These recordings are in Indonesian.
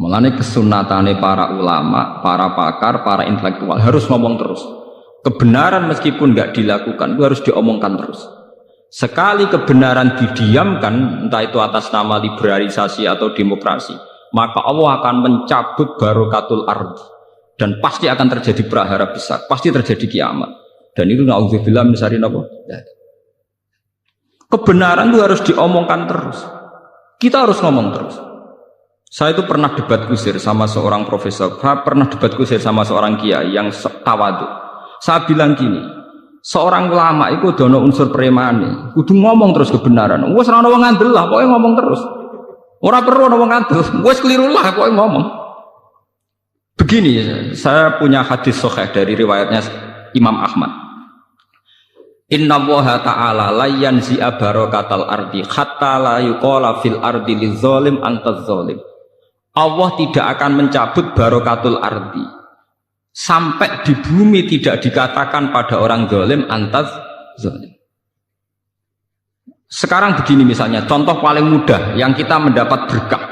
Mulane kesunatane para ulama, para pakar, para intelektual harus ngomong terus. Kebenaran meskipun nggak dilakukan itu harus diomongkan terus. Sekali kebenaran didiamkan, entah itu atas nama liberalisasi atau demokrasi, maka Allah akan mencabut barokatul ardi dan pasti akan terjadi prahara besar, pasti terjadi kiamat. Dan itu na'udzubillah min syarri apa? Kebenaran itu harus diomongkan terus. Kita harus ngomong terus. Saya itu pernah debat kusir sama seorang profesor, pernah debat kusir sama seorang kiai yang tawadu. Saya bilang gini, seorang ulama itu dono unsur premane, kudu ngomong terus kebenaran. Wes ora ono wong ngandel lah, pokoke ngomong terus. Ora perlu ono wong ngandel, wes keliru lah pokoke ngomong. Begini, saya punya hadis sahih dari riwayatnya Imam Ahmad. Inna Allaha ta'ala la yanzi'a barakatal ardi hatta la yuqala fil ardi lizalim antaz zalim. Allah tidak akan mencabut barokatul ardi sampai di bumi tidak dikatakan pada orang zalim antaz zalim. Sekarang begini misalnya, contoh paling mudah yang kita mendapat berkah.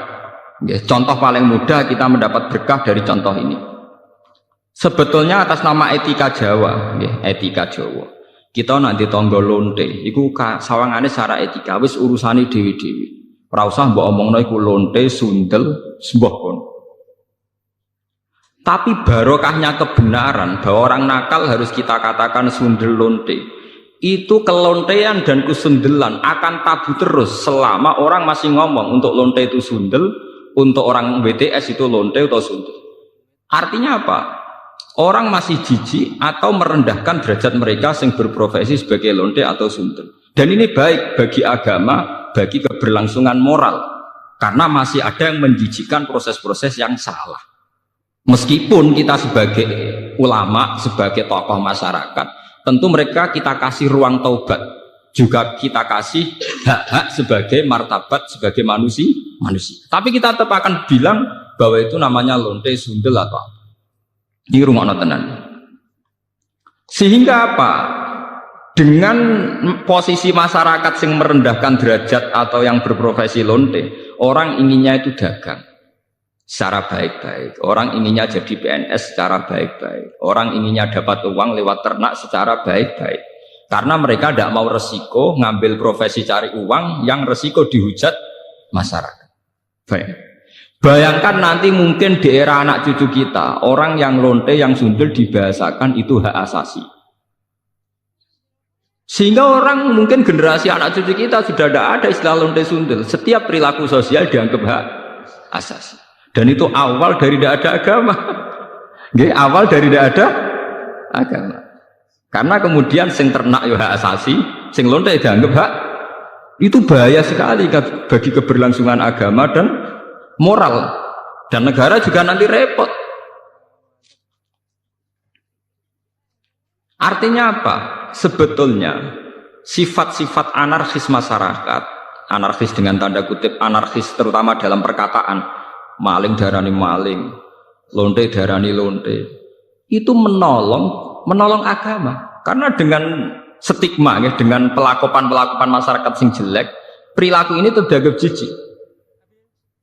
Contoh paling mudah kita mendapat berkah dari contoh ini. Sebetulnya atas nama etika Jawa, etika Jawa. Kita nanti tonggo lonte, iku sawangane secara etika wis urusane dewi-dewi. Ora usah mbok omongno iku lonte, sundel, sembah kon. Tapi barokahnya kebenaran bahwa orang nakal harus kita katakan sundel lonte. Itu kelontean dan kesundelan akan tabu terus selama orang masih ngomong untuk lonte itu sundel, untuk orang BTS itu lonte atau sundel. Artinya apa? Orang masih jijik atau merendahkan derajat mereka yang berprofesi sebagai lonte atau sundel. Dan ini baik bagi agama, bagi keberlangsungan moral, karena masih ada yang menjijikkan proses-proses yang salah. Meskipun kita sebagai ulama, sebagai tokoh masyarakat, tentu mereka kita kasih ruang taubat, juga kita kasih hak-hak sebagai martabat, sebagai manusia. Tapi kita tetap akan bilang bahwa itu namanya lonte, sundel atau apa. Ini rumah tenan. Sehingga apa? Dengan posisi masyarakat yang merendahkan derajat atau yang berprofesi lonte, orang inginnya itu dagang secara baik-baik, orang inginnya jadi PNS secara baik-baik, orang inginnya dapat uang lewat ternak secara baik-baik, karena mereka tidak mau resiko ngambil profesi cari uang yang resiko dihujat masyarakat. Baik. Bayangkan nanti mungkin di era anak cucu kita, orang yang lonte, yang sundel dibahasakan itu hak asasi. Sehingga orang mungkin generasi anak cucu kita sudah tidak ada istilah lonte sundel. Setiap perilaku sosial dianggap hak asasi. Dan itu awal dari tidak ada agama. Awal dari tidak ada agama. Karena kemudian sing ternak ya hak asasi, sing lonte dianggap hak. Itu bahaya sekali bagi keberlangsungan agama dan moral. Dan negara juga nanti repot. Artinya apa? Sebetulnya sifat-sifat anarkis masyarakat, anarkis dengan tanda kutip, anarkis terutama dalam perkataan, maling darani maling, lonte darani lonte, itu menolong agama. Karena dengan stigma, dengan pelakupan masyarakat sing jelek, perilaku ini terdianggap jijik.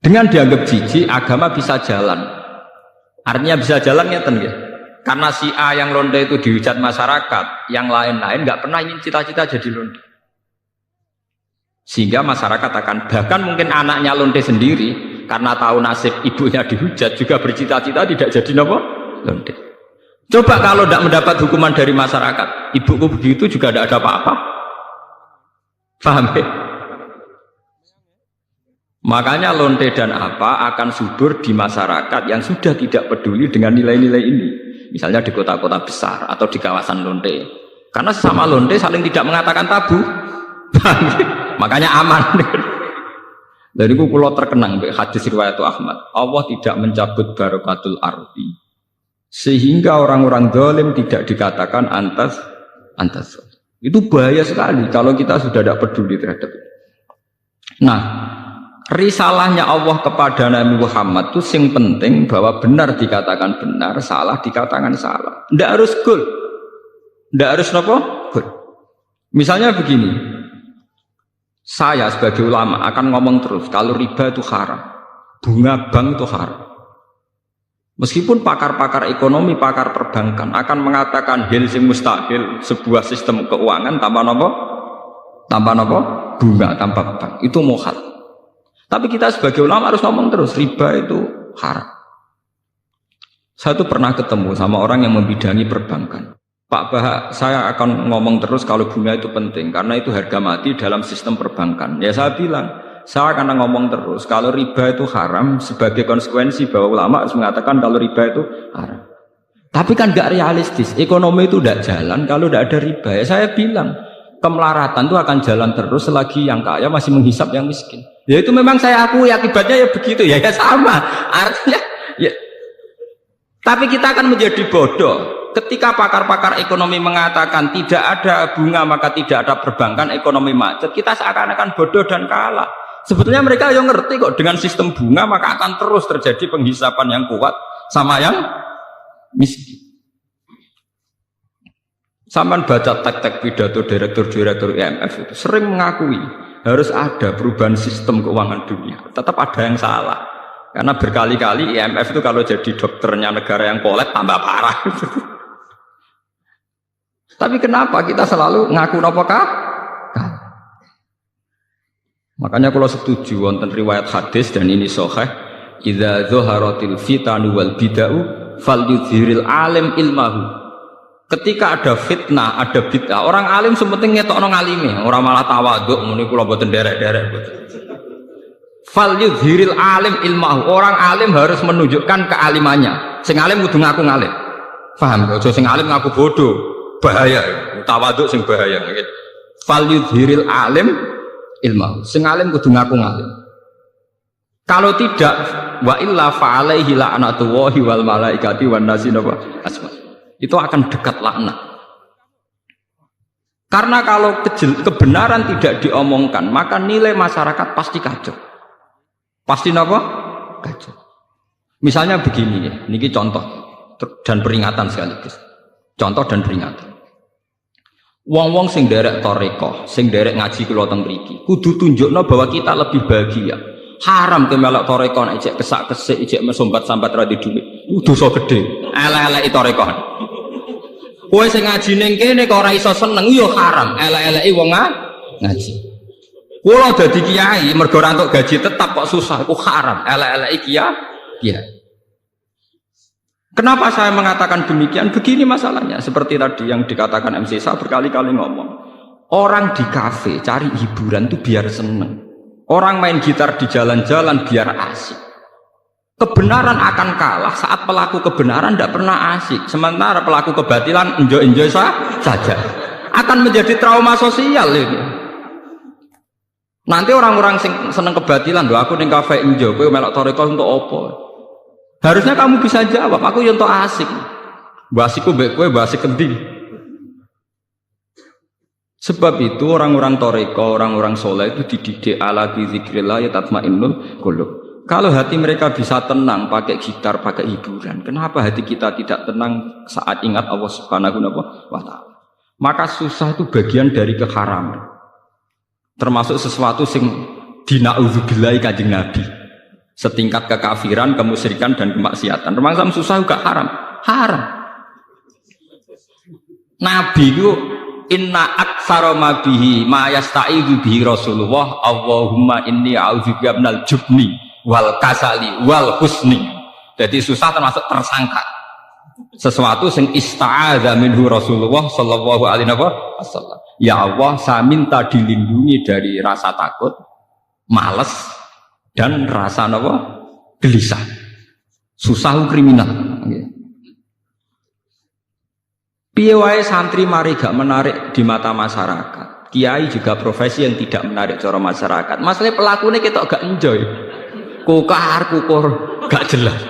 Dengan dianggap jijik, agama bisa jalan. Artinya bisa jalan ya. Karena si A yang lonte itu dihujat masyarakat, yang lain-lain nggak pernah ingin cita-cita jadi lonte. Sehingga masyarakat akan, bahkan mungkin anaknya lonte sendiri, karena tahu nasib ibunya dihujat, juga bercita-cita tidak jadi lonte. Coba kalau tidak mendapat hukuman dari masyarakat, ibuku begitu juga tidak ada apa-apa. Paham ya? Makanya lonte dan apa akan subur di masyarakat yang sudah tidak peduli dengan nilai-nilai ini. Misalnya di kota-kota besar atau di kawasan lonte. Karena sesama lonte saling tidak mengatakan tabu. Makanya aman. Dari itu kalau terkenang hadis riwayat Ahmad, Allah tidak mencabut barokatul ardi sehingga orang-orang zalim tidak dikatakan antas. Itu bahaya sekali kalau kita sudah tidak peduli terhadap itu. Nah, risalahnya Allah kepada Nabi Muhammad itu sing penting bahwa benar dikatakan benar, salah dikatakan salah. Tidak harus gol, tidak harus apa? Gol. Misalnya begini, saya sebagai ulama akan ngomong terus kalau riba itu haram, bunga bank itu haram. Meskipun pakar-pakar ekonomi, pakar perbankan akan mengatakan hil sing mustahil sebuah sistem keuangan tanpa nopo? Tanpa nopo? Bunga, tanpa bank. Itu mukhal. Tapi kita sebagai ulama harus ngomong terus, riba itu haram. Saya tuh pernah ketemu sama orang yang membidangi perbankan. Pak Bahak, saya akan ngomong terus kalau bunga itu penting karena itu harga mati dalam sistem perbankan. Ya saya bilang, saya akan ngomong terus kalau riba itu haram sebagai konsekuensi bahwa ulama harus mengatakan kalau riba itu haram. Tapi kan gak realistis, ekonomi itu tidak jalan kalau tidak ada riba. Ya saya bilang, kemelaratan itu akan jalan terus selagi yang kaya masih menghisap yang miskin. Ya itu memang saya akui akibatnya ya begitu ya sama. Artinya ya. Tapi kita akan menjadi bodoh ketika pakar-pakar ekonomi mengatakan tidak ada bunga maka tidak ada perbankan, ekonomi macet. Kita seakan-akan bodoh dan kalah. Sebetulnya mereka yang ngerti kok dengan sistem bunga maka akan terus terjadi penghisapan yang kuat sama yang miskin. Sampai baca tek-tek pidato direktur-direktur IMF itu sering mengakui harus ada perubahan sistem keuangan dunia. Tetap ada yang salah. Karena berkali-kali IMF itu kalau jadi dokternya negara yang kolab tambah parah. Tapi kenapa kita selalu ngaku apakah? Makanya kalau setuju wonten riwayat hadis dan ini sahih, idza dzaharatil fitanu wal bid'u falyudhiril alim ilmahu. Ketika ada fitnah, ada bid'ah, orang alim sementing ngetokno ngalime, ora malah tawaduk muni kula mboten derek-derek mboten. Falyudhiril alim ilmahu. Orang alim harus menunjukkan kealimannya. Sing alim kudu ngaku ngalim. Paham? Aja sing alim ngaku bodoh. Bahaya. Tawaduk sing bahaya. Falyudhiril alim ilmahu. Sing alim kudu ngaku ngalim. Kalau tidak, wa illa fa'alaihi la'natullahi wal malaikati wan nasi asma. Itu akan dekat laknat. Karena kalau kebenaran tidak diomongkan, maka nilai masyarakat pasti kacau. Pasti apa? Kacau. Misalnya begini ya, ini contoh dan peringatan sekaligus. Contoh dan peringatan. Wong-wong sing derek toreko, sing derek ngaji kula teng mriki, kudu tunjukno bahwa kita lebih bahagia. Haram ke melok toreko nek ijek kesak-kesik, ijek mesombat-sambat ra di dhuwit. Dosa gedhe. Elek-eleki toreko. Kowe sing ngaji ning kene kok ora iso seneng yo haram. Elek-eleki wong ngaji. Kula dadi kiai mergo ora entuk gaji tetap kok susah, iku haram. Elek-eleki kiai. Kenapa saya mengatakan demikian? Begini masalahnya, seperti tadi yang dikatakan MC saya berkali-kali ngomong. Orang di kafe cari hiburan itu biar seneng. Orang main gitar di jalan-jalan biar asik. Kebenaran akan kalah saat pelaku kebenaran tidak pernah asik. Sementara pelaku kebatilan enjoy-enjoy saja. Akan menjadi trauma sosial ini. Nanti orang-orang seneng kebatilan, loh aku ning kafe enjoy, kowe melok toreko untuk apa? Harusnya kamu bisa jawab, aku yang untuk asik. Basiku mbek kowe basik endi? Sebab itu orang-orang toreko, orang-orang soleh itu dididik ala bizikrillah ya tatmainnul qulub. Kalau hati mereka bisa tenang pakai gitar, pakai hiburan, kenapa hati kita tidak tenang saat ingat Allah Subhanahu wa ta'ala? Maka susah itu bagian dari keharaman. Termasuk sesuatu sing dina'udzubillahi kanjeng Nabi. Setingkat kekafiran, kemusyrikan dan kemaksiatan. Termasuk susah juga haram. Haram. Nabi itu inna aktsara ma bihi ma yasta'idzu bihi Rasulullah Allahumma inni a'udzubika minal jubni wal kasali wal husni. Jadi susah termasuk tersangka. Sesuatu sing ista'adza minhu Rasulullah sallallahu alaihi wasallam. Ya Allah, saya minta dilindungi dari rasa takut, malas, dan rasa apa? Gelisah. Susah kriminal. Piye wae santri mari gak menarik di mata masyarakat. Kiai juga profesi yang tidak menarik cara masyarakat. Masalahnya pelakunya kita gak enjoy. Kukar kukur gak jelas.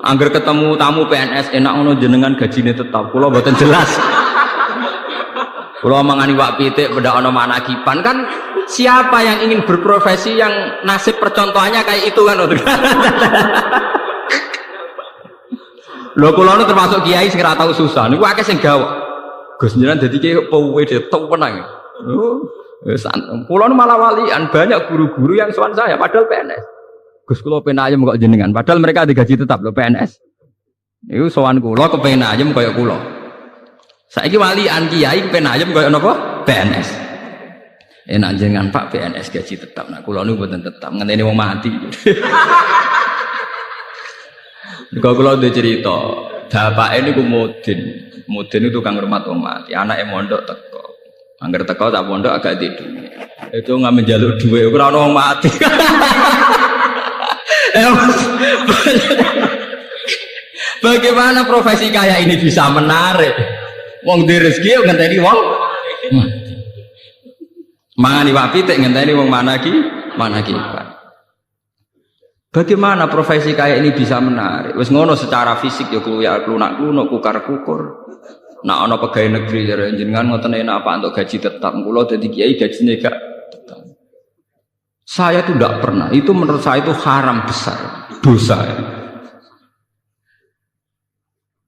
Angger ketemu tamu PNS enak ngono jenengan gajine tetap. Kula mboten jelas. Kula mangani wak pitik beda ana manakipan kan siapa yang ingin berprofesi yang nasib percontohannya kayak itu kan. Lho kula nu termasuk kiai sing ora tau susah. Niku akeh sing gawok. Gus jenengan dadi kiai kok kowe tetep menang. Oh, wis kula nu malah walian banyak guru-guru yang sowan saya padahal PNS. Gus kula pengen ayam kok jenengan. Padahal mereka digaji tetap lho PNS. Iku sowan kula kepengin ayam kaya kula. Saiki walian kiai kepengin ayam kaya napa? PNS. Enak jenengan Pak PNS gaji tetap. Nah kula niku mboten tetap, ngenteni wong mati. Kok kula ndek cerita, bapake niku mudin. Mudin itu tukang rumah wong mati. Anake mondok teko. Angger teko tak pondok agak ndek duwe. Itu nggak menjaluk duwe ora ono wong mati. Bagaimana profesi kayak ini bisa menarik? Wong di rezeki ngenteni wong mati. Mangani wapi tek ngenteni wong managi. Bagaimana profesi kayak ini bisa menarik? Wis ngono secara fisik ya klunak-klunuk kukar-kukur. Nak ana pegawai negeri jenengan ngoten enak apa untuk gaji tetap. Kula dadi kiai gajine gak tetap. Saya itu tidak pernah. Itu menurut saya itu haram besar, dosa.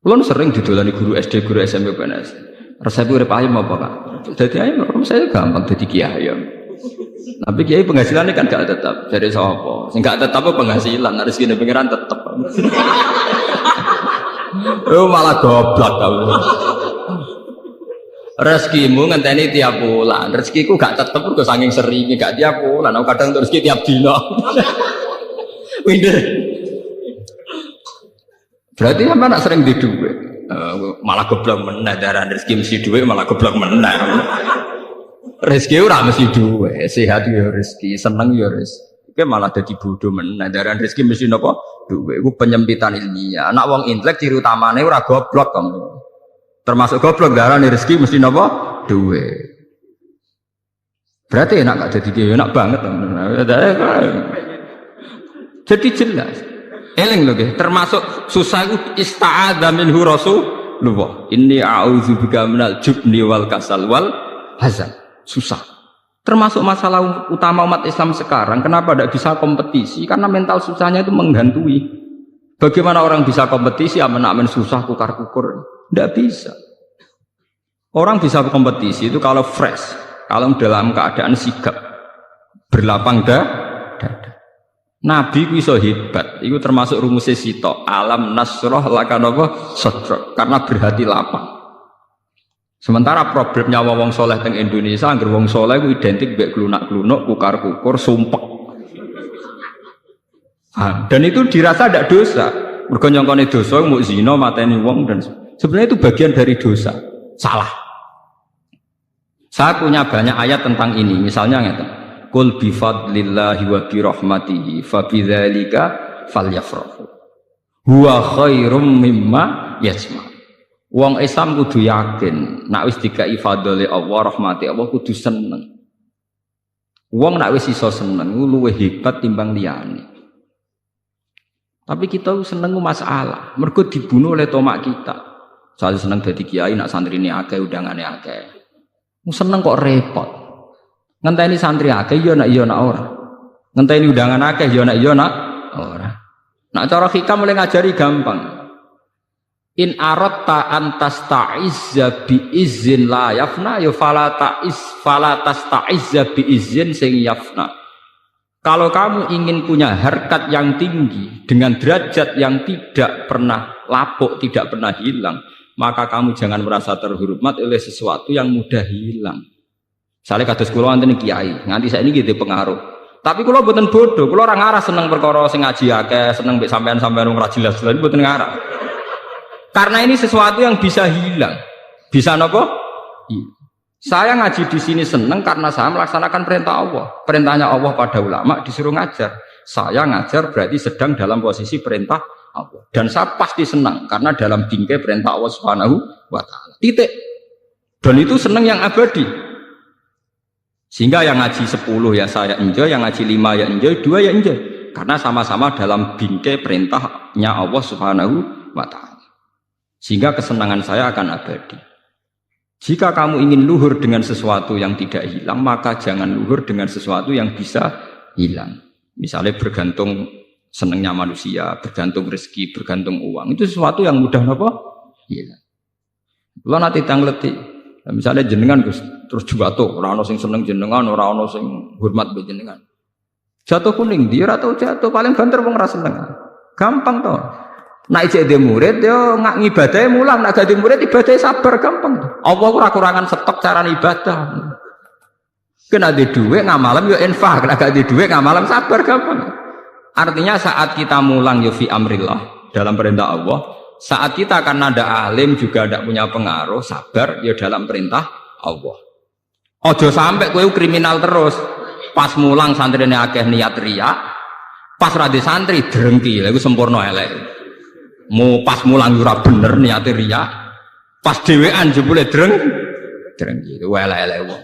Kulo sering didolani guru SD, guru SMP, PNS. Resep urip ayam apa Pak? Jadi ayam saya gampang jadi kiai ayam. Tapi kiai penghasilannya kan gak tetap. Dari sapa? Sing gak tetap penghasilan, harus gini pengiran tetap. Oh malah goblok kamu. Rezekimu ngenteni tiap bulan. Rezekiku gak tetep kok saking seringe gak tiap bulan. Aku kadang rezeki tiap dino. Winder. Berarti sampe nak sering di dhuwit. Malah goblok meneh daran rezeki mesti dhuwit malah goblok meneh. Rezeki ora mesti dhuwit, sehat ya rezeki, seneng ya rezeki. Iki malah dadi bodho meneh daran rezeki mesti napa? Dhuwit. Iku penyempitan ilmiah. Anak wong intelek ciri utamane ora goblok kamu. Termasuk goblok darane rezeki mesti napa? Dhuwit. Berarti enak gak jadi kiai, enak banget. Jadi jelas. Eling lho nggih, termasuk susah iku ista'adza minhu Rasulullah. Inni a'udzubika minal jubni wal kasal wal hazan. Susah. Termasuk masalah utama umat Islam sekarang, kenapa tidak bisa kompetisi? Karena mental susahnya itu menghantui. Bagaimana orang bisa kompetisi amen-amen susah kukar-kukur? Tidak bisa. Orang bisa kompetisi itu kalau fresh, kalau dalam keadaan sigap, berlapang dada. Nabi ku iso hebat, itu termasuk rumusnya sito. Alam nasroh lakanapa sodrok, karena berhati lapang. Sementara problemnya wong soleh teng Indonesia, angger wong soleh ku identik mbek klunak-klunuk, kukar-kukur, sumpek. Dan itu dirasa tidak dosa. Mergo nyongkone dosa mau zina mateni wong dan sebenarnya itu bagian dari dosa. Salah. Saya punya banyak ayat tentang ini. Misalnya ngeten. Qul bi fadlillahi wa bi rahmatihi fa bidzalika falyafrahu. Huwa khairum mimma yajma. Wong Islam kudu yakin nek wis dikai fadhole Allah rahmati Allah kudu seneng. Wong nek wis iso seneng luwih hebat timbang liyane. Tapi kita seneng masalah, mergo dibunuh oleh tomak kita. Saya seneng dadi kiai nak santrine akeh undangane akeh. Seneng kok repot. Ngenteni santri akeh ya nak ora. Ngenteni undangan akeh ya nak ora. Nak cara hikam mulai ngajari gampang. In aratta antas ta'izza bi izin la yafna ya fala tasta'izza bi izin sing yafna. Kalau kamu ingin punya harkat yang tinggi dengan derajat yang tidak pernah lapuk, tidak pernah hilang, maka kamu jangan merasa terhormat oleh sesuatu yang mudah hilang. Misalnya kados kula wonten kiai, nganti saiki nggih pengaruh. Tapi kula mboten bodoh, kula ora ngarah seneng perkara sing ngaji akeh, seneng mbek sampean-sampean wong ra jelas-jelas mboten ngarah. Karena ini sesuatu yang bisa hilang. Bisa napa? Saya ngaji di sini seneng karena saya melaksanakan perintah Allah. Perintahnya Allah pada ulama disuruh ngajar. Saya ngajar berarti sedang dalam posisi perintah Allah. Dan saya pasti senang karena dalam bingkai perintah Allah Subhanahu wa taala. Titik. Dan itu senang yang abadi. Sehingga yang ngaji 10 ya saya enjoy, yang ngaji 5 ya enjoy, 2 ya enjoy. Karena sama-sama dalam bingkai perintahnya Allah Subhanahu wa taala. Sehingga kesenangan saya akan abadi. Jika kamu ingin luhur dengan sesuatu yang tidak hilang, maka jangan luhur dengan sesuatu yang bisa hilang. Misalnya bergantung senangnya manusia, bergantung rezeki, bergantung uang. Itu sesuatu yang mudah apa? Hilang. Kalau nanti tangleti. Misalnya jenengan terus juga tuh orang sing seneng jenengan, orang sing hormat be jenengan. Jatuh kuning dia atau jatuh paling banter wong ra seneng. Gampang toh. Nek cek dhe murid yo ngak ngibadahe mulang, nek gak dhe murid ibadahe sabar gampang. Apa ora kurangan stok cara ibadah. Kena di dhuwit ngamalem yo infak, nek gak di dhuwit ngamalem sabar gampang. Artinya saat kita mulang yo fi amrillah dalam perintah Allah, saat kita karena ada alim juga tidak punya pengaruh, sabar yo dalam perintah Allah. Ojo sampai kowe kriminal terus. Pas mulang santrine akeh niat riya, pas rada santri drengki, lha iku sempurna elek. Mu pas mulang ora bener niat riya, pas dhewean jebule drengki, elek-elek wong.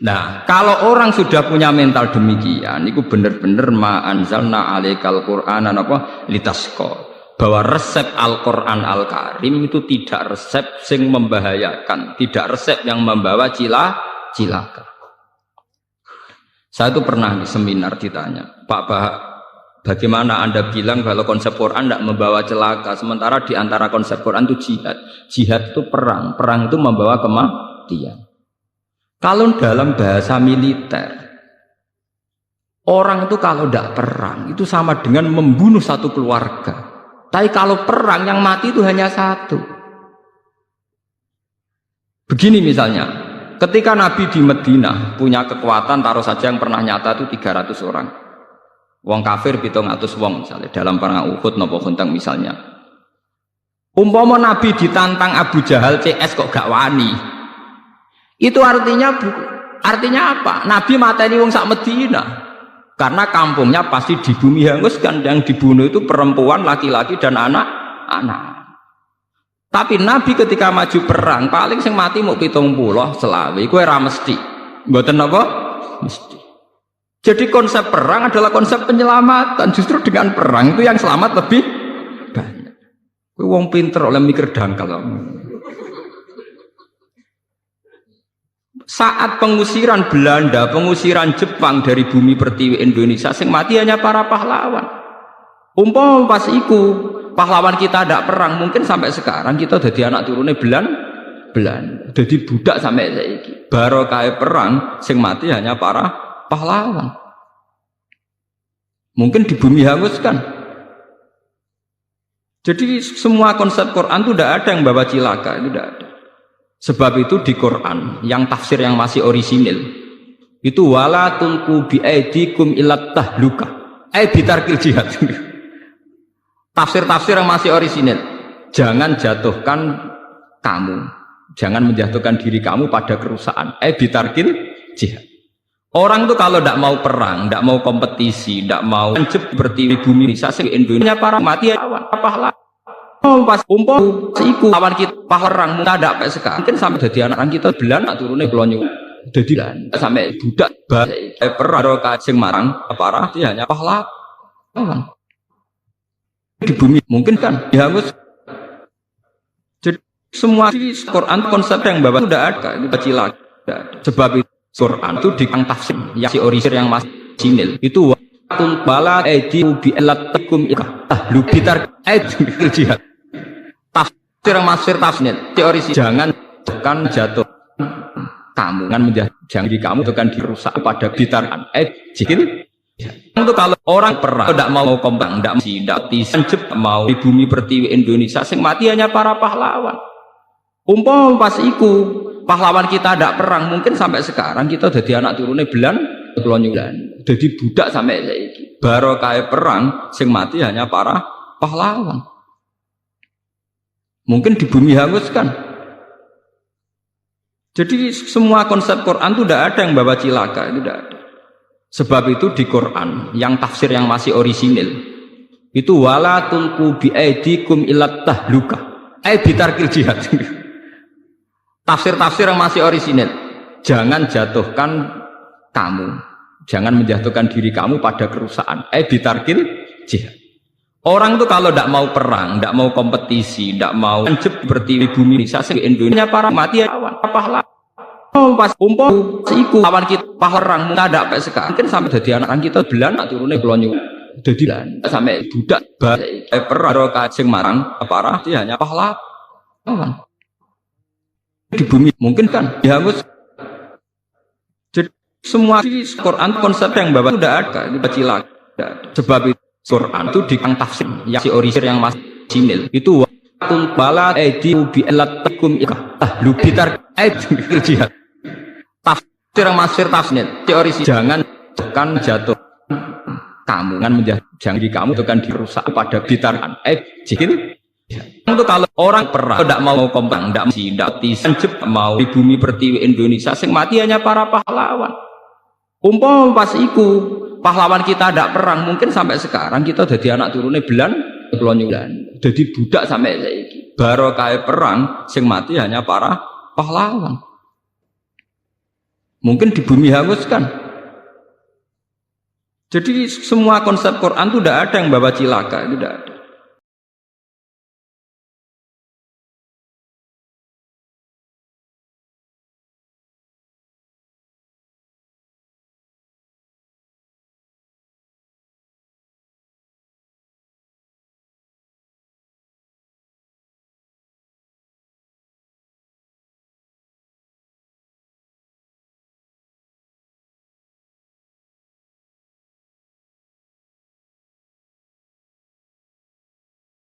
Nah, kalau orang sudah punya mental demikian, itu bener-bener ma anzalna alaikal qur'ana apa litasqa. Bahwa resep Al-Qur'an Al-Karim itu tidak resep sing membahayakan, tidak resep yang membawa cilaka. Saya itu pernah di seminar ditanya, Pak Bah, bagaimana Anda bilang kalau konsep Quran tidak membawa celaka, sementara di antara konsep Quran itu jihad. Jihad itu perang, perang itu membawa kematian. Kalau dalam bahasa militer, orang itu kalau tidak perang itu sama dengan membunuh satu keluarga. Tapi kalau perang yang mati itu hanya satu. Begini misalnya. Ketika Nabi di Madinah punya kekuatan, taruh saja yang pernah nyata itu 300 orang. Wong kafir 700 wong misalnya dalam perang Uhud napa Khandaq misalnya. Umpama Nabi ditantang Abu Jahal CS kok gak wani. Itu artinya apa? Nabi mateni wong sak Madinah. Karena kampungnya pasti di bumi hanguskan, yang dibunuh itu perempuan, laki-laki dan anak-anak. Tapi Nabi ketika maju perang paling sing mati mau 70 selawe, kowe ra mesti. Mboten napa? Mesti. Jadi konsep perang adalah konsep penyelamatan. Justru dengan perang itu yang selamat lebih banyak. Kowe wong pinter oleh mikir dangkal. Saat pengusiran Belanda, pengusiran Jepang dari bumi pertiwi Indonesia, sing mati hanya para pahlawan. Umpama pas iku pahlawan kita tidak perang, mungkin sampai sekarang kita jadi anak turunnya Belanda, jadi budak sampai saiki. Barokah perang, sing mati hanya para pahlawan. Mungkin di bumi hanguskan. Jadi semua konsep Quran itu tidak ada yang bawa cilaka, itu tidak ada. Sebab itu di Quran, yang tafsir yang masih orisinil, itu wala tulqu bi aidikum ilat tahluka, bitarkil jihad. Tafsir-tafsir yang masih orisinil, jangan jatuhkan kamu, jangan menjatuhkan diri kamu pada kerusakan. Bitarkil jihad. Orang tuh kalau tidak mau perang, tidak mau kompetisi, tidak mau seperti bumi Indonesia para mati pahlawan. Pas umpam iku lawan kita pahlawan muda ada sampai sekarang. Mungkin sampai jadi anak kita Belanda turunnya belonyo. Jadi sampai budak perang sing marang parah dia hanya pahlawan. Di bumi mungkin kan dihangus. Jadi semua di Quran konsep yang bawa sudah ada, itu cilaka. Sebab itu Quran itu di tafsir yang si orisinil yang masih sinil itu watul bala edi bi elatikum tahlu bitar jihad. Tafsir yang masih tafsir si orisinil jangan jatuh kamu kan jangan di kamu itu kan dirusak pada bitarkan jihad. Itu kalau orang perang tidak mau kompang, tidak mau di bumi pertiwi Indonesia, sing mati hanya para pahlawan. Umpama pas iku pahlawan kita tidak perang, mungkin sampai sekarang kita jadi anak turunnya Belanda, jadi budak sampai saiki. Barokah perang, sing mati hanya para pahlawan. Mungkin di bumi hanguskan. Jadi semua konsep Quran itu tidak ada yang bawa cilaka, itu tidak ada. Sebab itu di Quran, yang tafsir yang masih orisinil, itu wala tulqu bi aidikum ilat tahluka, bitarkil jihad. Tafsir-tafsir yang masih orisinil, jangan jatuhkan kamu, jangan menjatuhkan diri kamu pada kerusakan, bitarkil jihad. Orang itu kalau tidak mau perang, tidak mau kompetisi, tidak mau seperti bumi Indonesia para mati pahlawan. Pas umpam iku lawan kita pahlawan muda ada sampai sekarang, mungkin sampai jadi anak kita Belanda turunnya belonyo. Jadi sampai budak perang sing marang parah dia hanya pahlawan. Di bumi mungkin kan dihangus. Jadi Semua di Quran konsep yang bawa sudah ada, itu cilaka. Sebab itu Quran itu di tafsir yang si orisir yang masih sinil itu wakul bala edi ubi elatikum lu bitar jihad. Tafsir yang masih tafsir teori jangan tekan jatuh kamu kan jangan kamu itu kan dirusak pada bitarkan jihad. Itu kalau orang perang tidak mau kompang, tidak mau di bumi pertiwi Indonesia, sing mati hanya para pahlawan. Umpama pas iku pahlawan kita tidak perang, mungkin sampai sekarang kita jadi anak turunnya Belanda, jadi budak sampai saiki. Barokah perang, sing mati hanya para pahlawan. Mungkin di bumi hanguskan. Jadi semua konsep Quran itu tidak ada yang bawa cilaka, itu tidak ada.